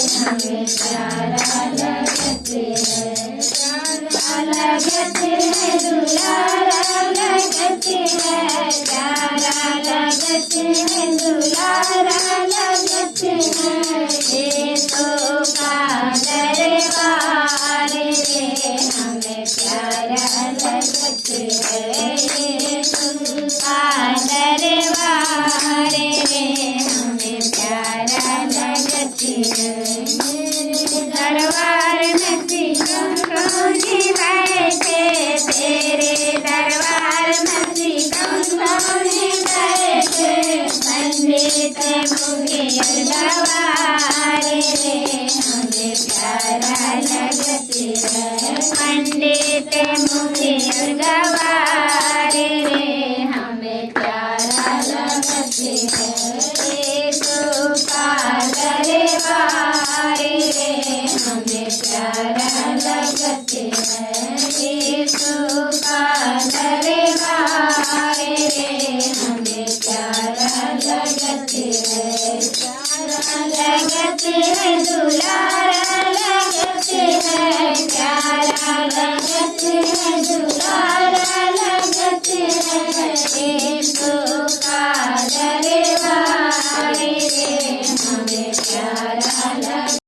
हमें प्यारा लगते हैं, प्यारा लगते हैं, दुलारा लगते हैं, प्यारा लगते हैं, दुलारा लगते हैं। ये तो का दरबार रे हमें प्यारा लगते हैं, ये तो का दरबार रे हमें प्यारा लगते हैं। दरबार में सिंह कौन बैठे, तेरे दरबार में सिंह कौन बैठे, पंडित मुखिया गवार रे हमें प्यारा लगते हैं, पंडित मुखिया गवार रे हमें प्यारा लगते हैं। यीशु का दरबार रे हमें प्यारा लगते हैं, यीशु का दरबार रे हमें प्यारा लगते हैं, प्यारा लगते हैं, दुलारा लगते हैं, प्यारा लगते हैं, दुलारा